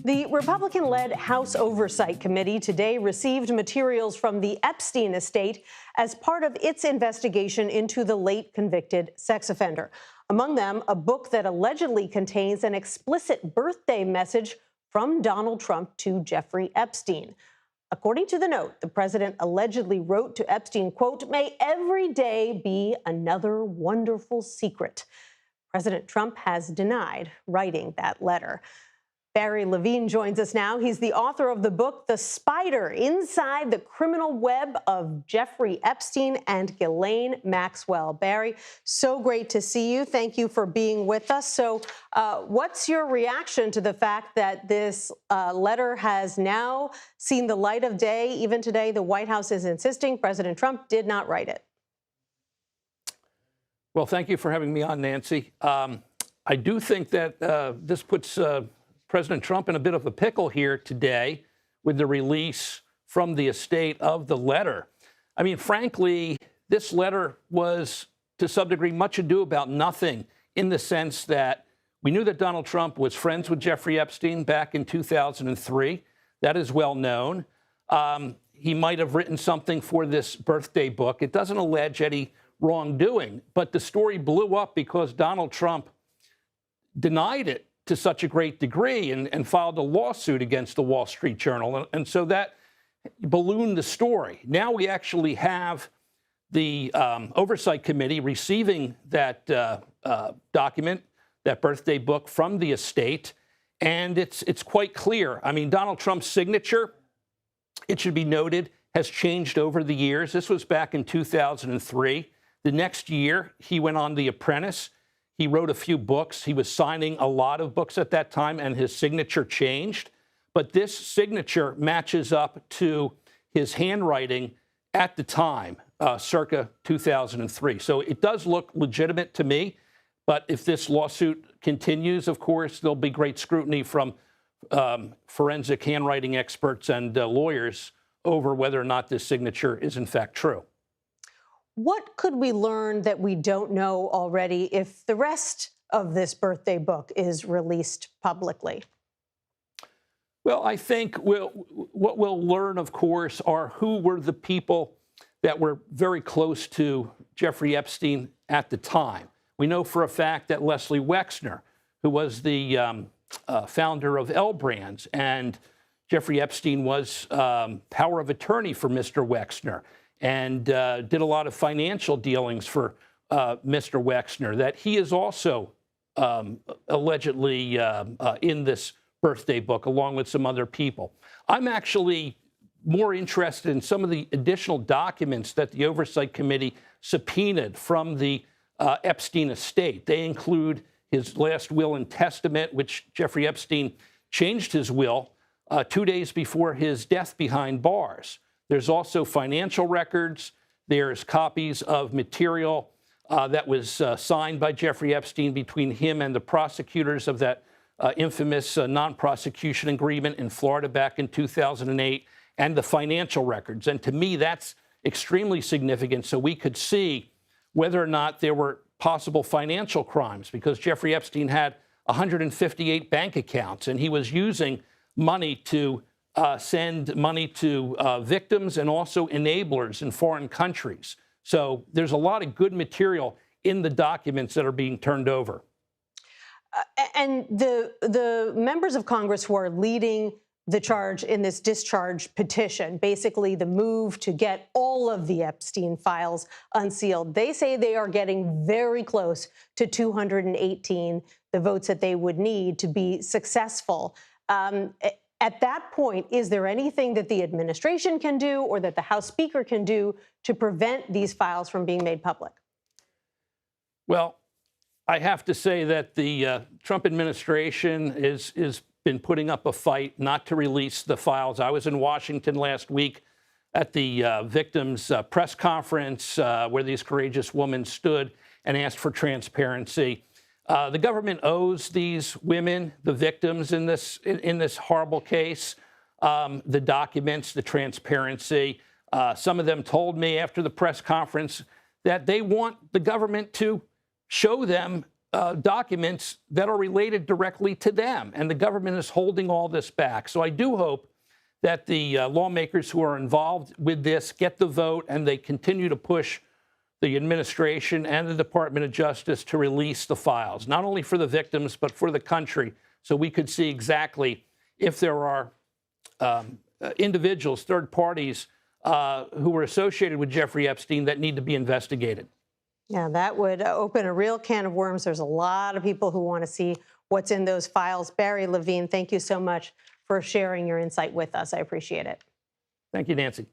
The Republican-led House Oversight Committee today received materials from the Epstein estate as part of its investigation into the late convicted sex offender. Among them, a book that allegedly contains an explicit birthday message from Donald Trump to Jeffrey Epstein. According to the note, the president allegedly wrote to Epstein, quote, "May every day be another wonderful secret." President Trump has denied writing that letter. Barry Levine joins us now. He's the author of the book, The Spider Inside the Criminal Web of Jeffrey Epstein and Ghislaine Maxwell. Barry, so great to see you. Thank you for being with us. So what's your reaction to the fact that this letter has now seen the light of day? Even today, the White House is insisting President Trump did not write it. Well, thank you for having me on, Nancy. I do think that this puts President Trump in a bit of a pickle here today with the release from the estate of the letter. I mean, frankly, this letter was, to some degree, much ado about nothing, in the sense that we knew that Donald Trump was friends with Jeffrey Epstein back in 2003. That is well known. He might have written something for this birthday book. It doesn't allege any wrongdoing, but the story blew up because Donald Trump denied it to such a great degree and filed a lawsuit against the Wall Street Journal. And so that ballooned the story. Now we actually have the Oversight Committee receiving that document, that birthday book from the estate, and it's quite clear. I mean, Donald Trump's signature, it should be noted, has changed over the years. This was back in 2003. The next year, he went on The Apprentice. He wrote a few books. He was signing a lot of books at that time, and his signature changed. But this signature matches up to his handwriting at the time, circa 2003. So it does look legitimate to me. But if this lawsuit continues, of course, there'll be great scrutiny from forensic handwriting experts and lawyers over whether or not this signature is in fact true. What could we learn that we don't know already if the rest of this birthday book is released publicly? Well, I think what we'll learn, of course, are who were the people that were very close to Jeffrey Epstein at the time. We know for a fact that Leslie Wexner, who was the founder of L Brands, and Jeffrey Epstein was power of attorney for Mr. Wexner, and did a lot of financial dealings for Mr. Wexner, that he is also allegedly in this birthday book, along with some other people. I'm actually more interested in some of the additional documents that the Oversight Committee subpoenaed from the Epstein estate. They include his last will and testament, which Jeffrey Epstein changed his will 2 days before his death behind bars. There's also financial records. There's copies of material that was signed by Jeffrey Epstein between him and the prosecutors of that infamous non-prosecution agreement in Florida back in 2008, and the financial records. And to me, that's extremely significant, so we could see whether or not there were possible financial crimes, because Jeffrey Epstein had 158 bank accounts, and he was using money to send money to victims and also enablers in foreign countries. So there's a lot of good material in the documents that are being turned over. And the members of Congress who are leading the charge in this discharge petition, basically the move to get all of the Epstein files unsealed, they say they are getting very close to 218, the votes that they would need to be successful. At that point, is there anything that the administration can do or that the House Speaker can do to prevent these files from being made public? Well, I have to say that the Trump administration is been putting up a fight not to release the files. I was in Washington last week at the victims' press conference where these courageous women stood and asked for transparency. The government owes these women, the victims in this horrible case, the documents, the transparency. Some of them told me after the press conference that they want the government to show them documents that are related directly to them, and the government is holding all this back. So I do hope that the lawmakers who are involved with this get the vote and they continue to push the administration and the Department of Justice to release the files, not only for the victims, but for the country, so we could see exactly if there are individuals, third parties, who were associated with Jeffrey Epstein that need to be investigated. Yeah, that would open a real can of worms. There's a lot of people who want to see what's in those files. Barry Levine, thank you so much for sharing your insight with us. I appreciate it. Thank you, Nancy.